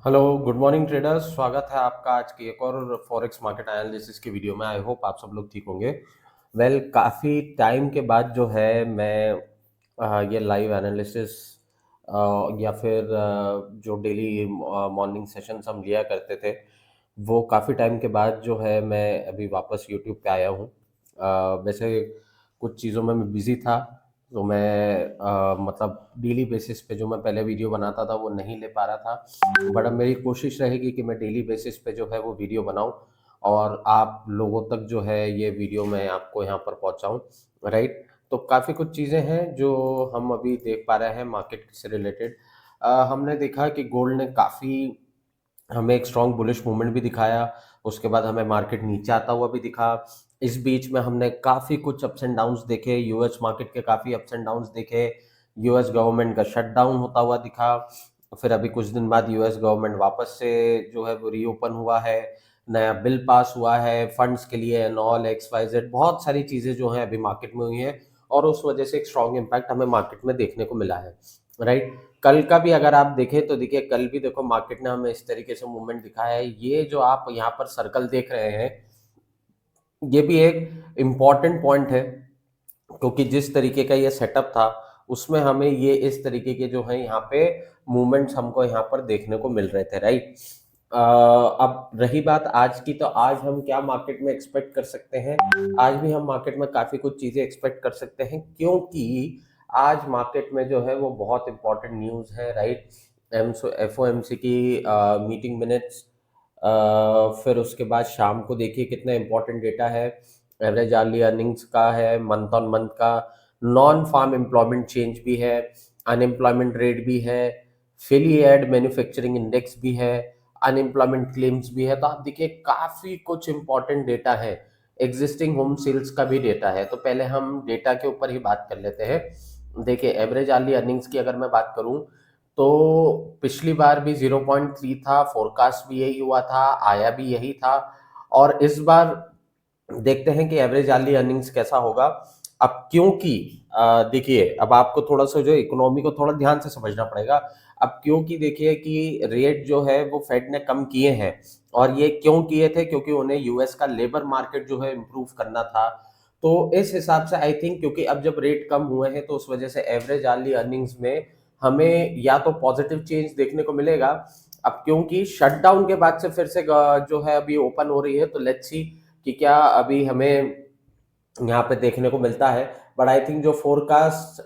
Hello, good morning traders. स्वागत है आपका आज की एक और फॉरेक्स मार्केट एनालिसिस की वीडियो में। आई होप आप सब लोग ठीक होंगे। काफ़ी टाइम के बाद जो है मैं ये लाइव एनालिसिस या फिर जो डेली मॉर्निंग सेशंस हम लिया करते थे, वो काफ़ी टाइम के बाद जो है मैं अभी वापस यूट्यूब पे आया हूँ। वैसे कुछ चीज़ों में मैं बिज़ी था, तो मैं मतलब डेली बेसिस पे जो मैं पहले वीडियो बनाता था वो नहीं ले पा रहा था। बट अब मेरी कोशिश रहेगी कि मैं डेली बेसिस पे जो है वो वीडियो बनाऊं और आप लोगों तक जो है ये वीडियो मैं आपको यहाँ पर पहुँचाऊँ, राइट। तो काफ़ी कुछ चीज़ें हैं जो हम अभी देख पा रहे हैं मार्केट से रिलेटेड। हमने देखा कि गोल्ड ने काफ़ी हमें एक स्ट्रॉन्ग बुलिश मूवमेंट भी दिखाया। उसके बाद हमें मार्केट नीचे आता हुआ भी दिखा। इस बीच में हमने काफ़ी कुछ अप्स एंड डाउन्स देखे, यूएस मार्केट के काफ़ी अप्स एंड डाउन्स देखे। यूएस गवर्नमेंट का शटडाउन होता हुआ दिखा। फिर अभी कुछ दिन बाद यूएस गवर्नमेंट वापस से जो है वो रीओपन हुआ है, नया बिल पास हुआ है फंड्स के लिए and all X Y Z. बहुत सारी चीज़ें जो हैं अभी मार्केट में हुई हैं और उस वजह से एक स्ट्रॉन्ग इम्पैक्ट हमें मार्केट में देखने को मिला है, राइट। कल का भी अगर आप देखें तो देखिए, कल भी देखो मार्केट ने हमें इस तरीके से मूवमेंट दिखाया है। ये जो आप यहाँ पर सर्कल देख रहे हैं, ये भी एक इम्पॉर्टेंट पॉइंट है, क्योंकि जिस तरीके का ये सेटअप था उसमें हमें ये इस तरीके के जो है यहाँ पे मूवमेंट्स हमको यहाँ पर देखने को मिल रहे थे, राइट। अब रही बात आज की, तो आज हम क्या मार्केट में एक्सपेक्ट कर सकते हैं। आज भी हम मार्केट में काफ़ी कुछ चीज़ें एक्सपेक्ट कर सकते हैं, क्योंकि आज मार्केट में जो है वो बहुत इंपॉर्टेंट न्यूज़ है, राइट। एफओएमसी की मीटिंग मिनट्स, फिर उसके बाद शाम को देखिए कितना इंपॉर्टेंट डेटा है। एवरेज आर्ली अर्निंग्स का है, मंथ ऑन मंथ का। नॉन फार्म एम्प्लॉयमेंट चेंज भी है, अनएम्प्लॉयमेंट रेट भी है, फेली एड मैन्युफैक्चरिंग इंडेक्स भी है, अनएम्प्लॉयमेंट क्लेम्स भी है। तो आप देखिए काफी कुछ इंपॉर्टेंट डेटा है। एग्जिस्टिंग होम सेल्स का भी डेटा है। तो पहले हम डेटा के ऊपर ही बात कर लेते हैं। देखिए, एवरेज आर्ली अर्निंग्स की अगर मैं बात करूं तो पिछली बार भी 0.3 था, फोरकास्ट भी यही हुआ था, आया भी यही था। और इस बार देखते हैं कि एवरेज आर्ली अर्निंग्स कैसा होगा। अब क्योंकि देखिए, अब आपको थोड़ा सा जो इकोनॉमी को थोड़ा ध्यान से समझना पड़ेगा। अब क्योंकि देखिए कि रेट जो है वो फेड ने कम किए हैं, और ये क्यों किए थे, क्योंकि उन्हें यूएस का लेबर मार्केट जो है इम्प्रूव करना था। तो इस हिसाब से आई थिंक, क्योंकि अब जब रेट कम हुए हैं तो उस वजह से एवरेज आर्ली अर्निंग्स में हमें या तो पॉजिटिव चेंज देखने को मिलेगा। अब क्योंकि शटडाउन के बाद से फिर से जो है अभी ओपन हो रही है, तो लेट्स सी कि क्या अभी हमें यहाँ पे देखने को मिलता है। बट आई थिंक जो फोरकास्ट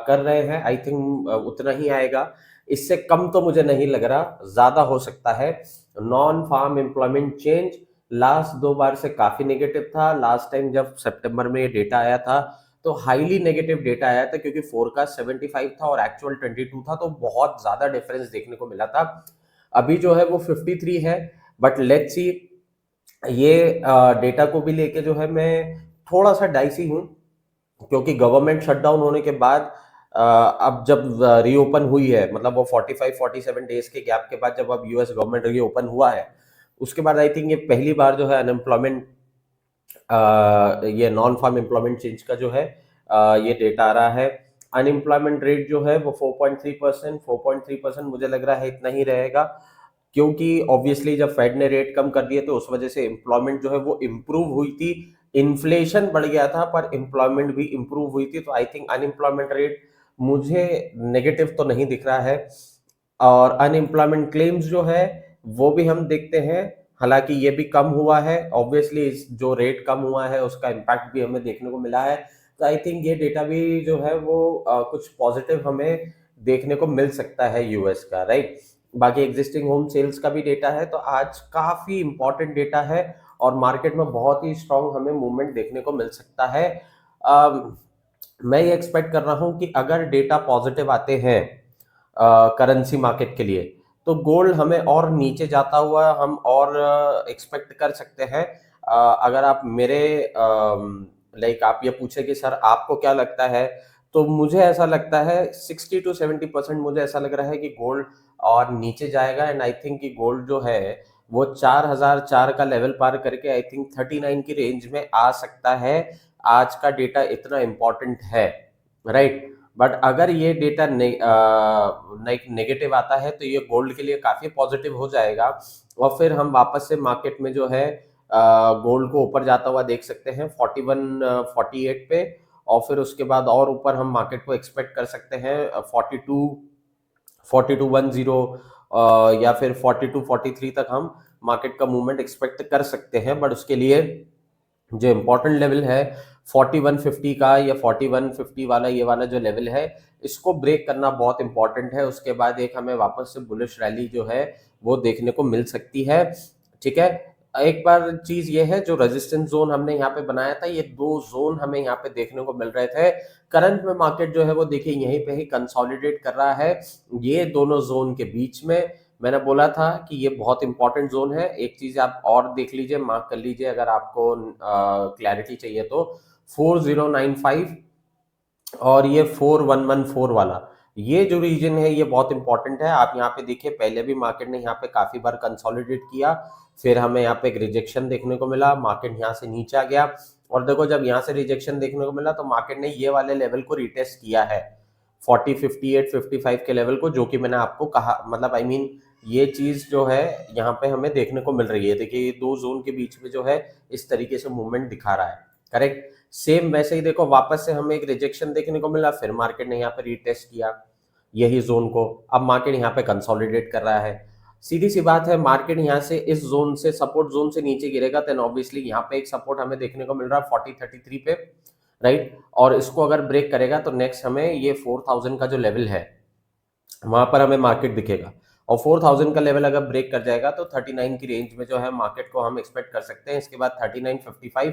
कर रहे हैं, आई थिंक उतना ही आएगा। इससे कम तो मुझे नहीं लग रहा, ज्यादा हो सकता है। Non farm employment change last दो बार से काफी नेगेटिव था। लास्ट टाइम जब सितंबर में ये डेटा आया था तो हाईली नेगेटिव डेटा आया था, क्योंकि फोरकास्ट 75 था और एक्चुअल 22 था, तो बहुत ज्यादा डिफरेंस देखने को मिला था। अभी जो है वो 53 है। बट लेट्स सी, ये डेटा को भी लेके जो है मैं थोड़ा सा डाइसी हूँ, क्योंकि गवर्नमेंट शटडाउन होने के बाद अब जब रीओपन हुई है, मतलब वो 45-47 डेज के गैप के बाद जब अब यूएस गवर्नमेंट रीओपन हुआ है, उसके बाद आई थिंक ये पहली बार जो है अनएम्प्लॉयमेंट, ये नॉन फार्म एम्प्लॉयमेंट चेंज का जो है ये डेटा आ रहा है। अनएम्प्लॉयमेंट रेट जो है वो 4.3%, 4.3% मुझे लग रहा है इतना ही रहेगा, क्योंकि ऑब्वियसली जब फेड ने रेट कम कर दिए तो उस वजह से एम्प्लॉयमेंट जो है वो इम्प्रूव हुई थी। इन्फ्लेशन बढ़ गया था पर एम्प्लॉयमेंट भी इम्प्रूव हुई थी। तो आई थिंक अनएम्प्लॉयमेंट रेट मुझे नेगेटिव तो नहीं दिख रहा है। और अनएम्प्लॉयमेंट क्लेम्स जो है वो भी हम देखते हैं, हालांकि ये भी कम हुआ है। ऑब्वियसली जो रेट कम हुआ है उसका इम्पैक्ट भी हमें देखने को मिला है। तो आई थिंक ये डेटा भी जो है वो कुछ पॉजिटिव हमें देखने को मिल सकता है यूएस का, राइट। बाकी एग्जिस्टिंग होम सेल्स का भी डेटा है। तो आज काफी इंपॉर्टेंट डेटा है और मार्केट में बहुत ही स्ट्रांग हमें मूवमेंट देखने को मिल सकता है। अम, मैं ये एक्सपेक्ट कर रहा हूं कि अगर डेटा पॉजिटिव आते हैं करेंसी मार्केट के लिए, तो गोल्ड हमें और नीचे जाता हुआ हम और एक्सपेक्ट कर सकते हैं। अगर आप मेरे लाइक आप ये पूछे कि सर आपको क्या लगता है, तो मुझे ऐसा लगता है 60 to 70% मुझे ऐसा लग रहा है कि गोल्ड और नीचे जाएगा। एंड आई थिंक कि गोल्ड जो है वो 4004 का लेवल पार करके आई थिंक 39 की रेंज में आ सकता है। आज का डेटा इतना इंपॉर्टेंट है, राइट। बट अगर ये डेटा नेगेटिव आता है तो ये गोल्ड के लिए काफी पॉजिटिव हो जाएगा, और फिर हम वापस से मार्केट में जो है गोल्ड को ऊपर जाता हुआ देख सकते हैं 41 48 पे, और फिर उसके बाद और ऊपर हम मार्केट को एक्सपेक्ट कर सकते हैं 42 4210 या फिर 42 43 तक हम मार्केट का मूवमेंट एक्सपेक्ट कर सकते हैं। बट उसके लिए जो इम्पोर्टेंट लेवल है 4150 का या 4150 वाला, ये वाला जो लेवल है इसको ब्रेक करना बहुत इंपॉर्टेंट है। उसके बाद एक हमें वापस से बुलिश रैली जो है वो देखने को मिल सकती है। ठीक है, एक बार चीज ये है, जो रेजिस्टेंस जोन हमने यहाँ पे बनाया था, ये दो जोन हमें यहाँ पे देखने को मिल रहे थे। करंट में मार्केट जो है वो देखिए यहीं पे ही कंसोलिडेट कर रहा है, ये दोनों जोन के बीच में। मैंने बोला था कि ये बहुत इंपॉर्टेंट जोन है। एक चीज आप और देख लीजिए, मार्क कर लीजिए अगर आपको क्लैरिटी चाहिए तो, 4095 और ये 4114 वाला, ये जो रीजन है ये बहुत इंपॉर्टेंट है। आप यहाँ पे देखिए पहले भी मार्केट ने यहाँ पे काफी बार कंसोलिडेट किया, फिर हमें यहाँ पे एक रिजेक्शन देखने को मिला, मार्केट यहाँ से नीचे आ गया, और देखो जब यहाँ से रिजेक्शन देखने को मिला तो मार्केट ने ये वाले लेवल को रिटेस्ट किया है 40 58 55 के लेवल को, जो कि मैंने आपको कहा, मतलब आई मीन ये चीज जो है यहाँ पे हमें देखने को मिल रही है। देखिए ये दो जोन के बीच में जो है इस तरीके से मूवमेंट दिखा रहा है, करेक्ट। सेम वैसे ही देखो वापस से हमें एक रिजेक्शन देखने को मिला, फिर मार्केट ने यहाँ पे रीटेस्ट किया यही जोन को, अब मार्केट यहाँ पे कंसोलिडेट कर रहा है। सीधी सी बात है, मार्केट यहाँ से इस जोन से, सपोर्ट जोन से नीचे गिरेगा तो ऑब्वियसली यहाँ पे एक सपोर्ट हमें देखने को मिल रहा है 4033 पे, राइट। और इसको अगर ब्रेक करेगा तो नेक्स्ट हमें ये 4000 का जो लेवल है वहां पर हमें मार्केट दिखेगा, और 4000 का लेवल अगर ब्रेक कर जाएगा तो 39 की रेंज में जो है मार्केट को हम एक्सपेक्ट कर सकते हैं। इसके बाद 3955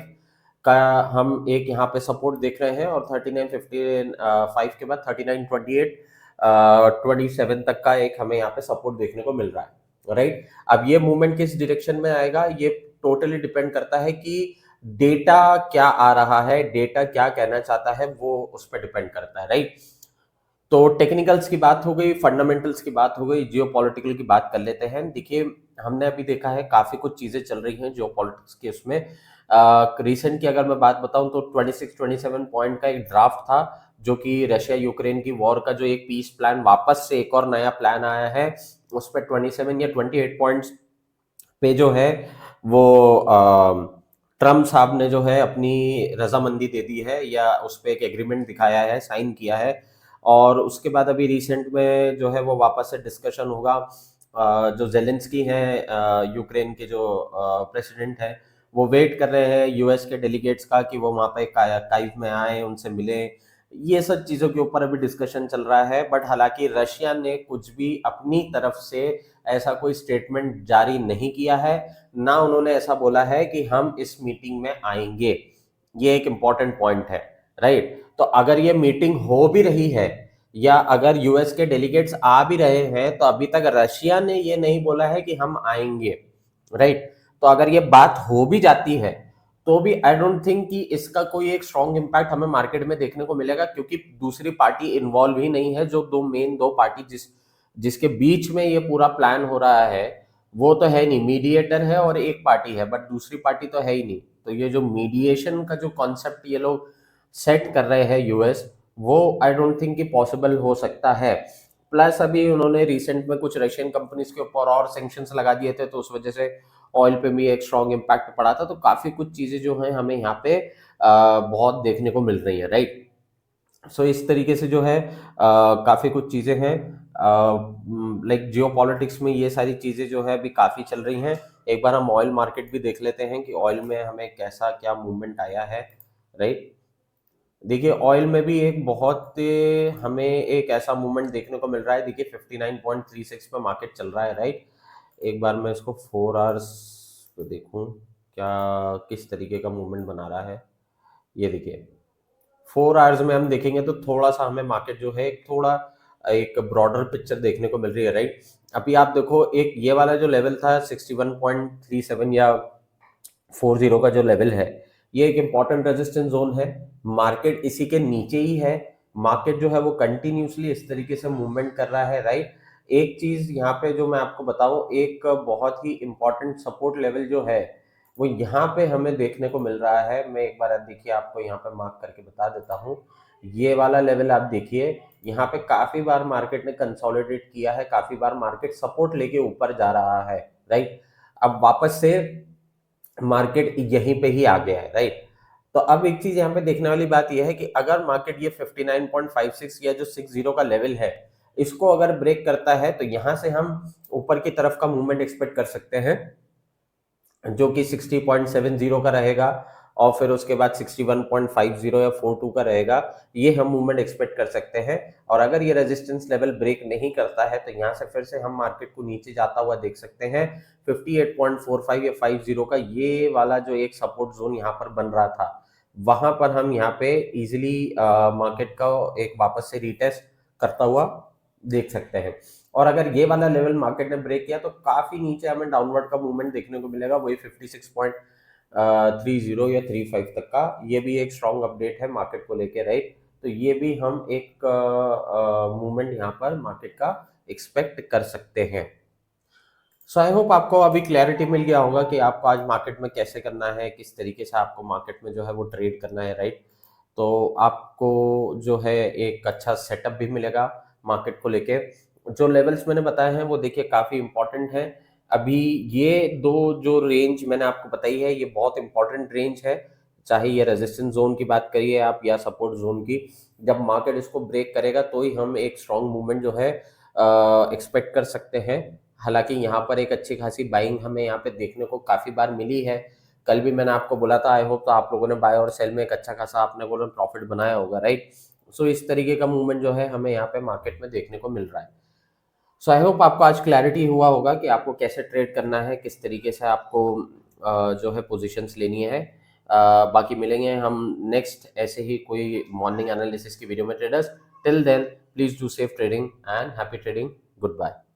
का हम एक यहाँ पे सपोर्ट देख रहे हैं, और 3955 के बाद 3928 27 तक का एक हमें यहाँ पे सपोर्ट देखने को मिल रहा है, राइट। अब ये मूवमेंट किस डायरेक्शन में आएगा ये टोटली डिपेंड करता है कि डेटा क्या आ रहा है, डेटा क्या कहना चाहता है, वो उस पर डिपेंड करता है, राइट। तो टेक्निकल्स की बात हो गई, फंडामेंटल्स की बात हो गई, जियो पॉलिटिकल की बात कर लेते हैं। देखिए हमने अभी देखा है काफी कुछ चीजें चल रही हैं जियो पॉलिटिक्स के उसमें। रिसेंट की अगर मैं बात बताऊं तो 26-27 पॉइंट का एक ड्राफ्ट था, जो कि रशिया यूक्रेन की वॉर का जो एक पीस प्लान, वापस से एक और नया प्लान आया है, उस पर 27 या 28 पॉइंट्स पे जो है वो ट्रम्प साहब ने जो है अपनी रजामंदी दे दी है, या उस पर एक एग्रीमेंट दिखाया है, साइन किया है। और उसके बाद अभी रिसेंट में जो है वो वापस से डिस्कशन होगा। जो जेलेंस्की हैं यूक्रेन के जो प्रेसिडेंट हैं, वो वेट कर रहे हैं यूएस के डेलीगेट्स का कि वो वहाँ पे काइव में आए, उनसे मिले। ये सब चीज़ों के ऊपर अभी डिस्कशन चल रहा है। बट हालांकि रशिया ने कुछ भी अपनी तरफ से ऐसा कोई स्टेटमेंट जारी नहीं किया है, ना उन्होंने ऐसा बोला है कि हम इस मीटिंग में आएंगे। ये एक इंपॉर्टेंट पॉइंट है, राइट। तो अगर ये मीटिंग हो भी रही है, या अगर यूएस के डेलीगेट्स आ भी रहे हैं, तो अभी तक रशिया ने ये नहीं बोला है कि हम आएंगे, राइट। तो अगर ये बात हो भी जाती है तो भी आई डोंट थिंक कि इसका कोई एक स्ट्रॉन्ग इम्पैक्ट हमें मार्केट में देखने को मिलेगा, क्योंकि दूसरी पार्टी इन्वॉल्व ही नहीं है। जो दो पार्टी जिसके बीच में ये पूरा प्लान हो रहा है वो तो है नहीं, मीडिएटर है और एक पार्टी है, बट दूसरी पार्टी तो है ही नहीं। तो ये जो मीडिएशन का जो कॉन्सेप्ट ये लोग सेट कर रहे हैं यूएस, वो आई डोंट थिंक कि पॉसिबल हो सकता है। प्लस अभी उन्होंने रिसेंट में कुछ रशियन कंपनीज के ऊपर और सैंक्शंस लगा दिए थे, तो उस वजह से ऑयल पे भी एक स्ट्रॉन्ग इम्पैक्ट पड़ा था। तो काफी कुछ चीजें जो हैं हमें यहाँ पे बहुत देखने को मिल रही है, राइट। सो इस तरीके से जो है काफी कुछ चीजें हैं, लाइक जियो पॉलिटिक्स में ये सारी चीजें जो है अभी काफी चल रही हैं। एक बार हम ऑयल मार्केट भी देख लेते हैं कि ऑयल में हमें कैसा क्या मूवमेंट आया है, राइट। देखिए ऑयल में भी एक बहुत हमें एक ऐसा मूवमेंट देखने को मिल रहा है। देखिए 59.36 पे मार्केट चल रहा है, राइट। एक बार मैं इसको 4 आवर्स पे देखूं क्या किस तरीके का मूवमेंट बना रहा है। ये देखिए 4 आवर्स में हम देखेंगे तो थोड़ा सा हमें मार्केट जो है थोड़ा एक ब्रॉडर पिक्चर देखने को मिल रही है, राइट। अभी आप देखो एक ये वाला जो लेवल था 61.37 या 40 का जो लेवल है, ये एक इंपॉर्टेंट रेजिस्टेंस जोन है। मार्केट इसी के नीचे ही है। मार्केट जो है वो कंटिन्यूसली इस तरीके से मूवमेंट कर रहा है, राइट। एक चीज यहाँ पे जो मैं आपको बताऊं, एक बहुत ही इंपॉर्टेंट सपोर्ट लेवल जो है वो यहाँ पे हमें देखने को मिल रहा है। मैं एक बार देखिए आपको यहाँ पे मार्क करके बता देता हूँ ये वाला लेवल आप देखिए, यहाँ पे काफी बार मार्केट ने कंसोलिडेट किया है, काफी बार मार्केट सपोर्ट लेके ऊपर जा रहा है, राइट। अब वापस से मार्केट यहीं पे ही आ गया है, राइट। तो अब एक चीज यहाँ पे देखने वाली बात यह है कि अगर मार्केट ये 59.56 या जो 60 का लेवल है इसको अगर ब्रेक करता है तो यहाँ से हम ऊपर की तरफ का मूवमेंट एक्सपेक्ट कर सकते हैं, जो कि 60.70 का रहेगा, और फिर उसके बाद 61.50 या 42 का रहेगा। ये हम मूवमेंट एक्सपेक्ट कर सकते हैं। और अगर ये रेजिस्टेंस लेवल ब्रेक नहीं करता है तो यहाँ से फिर से हम मार्केट को नीचे जाता हुआ देख सकते हैं। 58.45 या 50 का ये वाला जो एक सपोर्ट जोन यहाँ पर बन रहा था, वहां पर हम यहाँ पे इजिली मार्केट का एक वापस से रिटेस्ट करता हुआ देख सकते हैं। और अगर ये वाला लेवल मार्केट ने ब्रेक किया तो काफी नीचे हमें डाउनवर्ड का मूवमेंट देखने को मिलेगा, वही 56.30 या 35 तक का। ये भी एक स्ट्रॉन्ग अपडेट है मार्केट को लेके, राइट। तो ये भी हम एक मूवमेंट यहाँ पर मार्केट का एक्सपेक्ट कर सकते हैं। सो आई होप आपको अभी क्लैरिटी मिल गया होगा कि आपको आज मार्केट में कैसे करना है, किस तरीके से आपको मार्केट में जो है वो ट्रेड करना है, राइट। तो आपको जो है एक अच्छा सेटअप भी मिलेगा मार्केट को लेके। जो लेवल्स मैंने बताए हैं वो देखिए काफी इंपॉर्टेंट है। अभी ये दो जो रेंज मैंने आपको बताई है ये बहुत इंपॉर्टेंट रेंज है, चाहे ये रेजिस्टेंस जोन की बात करिए आप या सपोर्ट जोन की। जब मार्केट इसको ब्रेक करेगा तो ही हम एक स्ट्रॉन्ग मूवमेंट जो है एक्सपेक्ट कर सकते हैं। हालांकि यहाँ पर एक अच्छी खासी बाइंग हमें यहाँ पे देखने को काफी बार मिली है। कल भी मैंने आपको बोला था, आई होप तो आप लोगों ने बाय और सेल में एक अच्छा खासा आपने बोला प्रॉफिट बनाया होगा, राइट। सो इस तरीके का मूवमेंट जो है हमें यहाँ पे मार्केट में देखने को मिल रहा है। सो आई होप आपको आज क्लैरिटी हुआ होगा कि आपको कैसे ट्रेड करना है, किस तरीके से आपको जो है पोजीशंस लेनी है। बाकी मिलेंगे हम नेक्स्ट ऐसे ही कोई मॉर्निंग एनालिसिस की वीडियो में traders. Till then please do safe trading and happy trading. Good bye.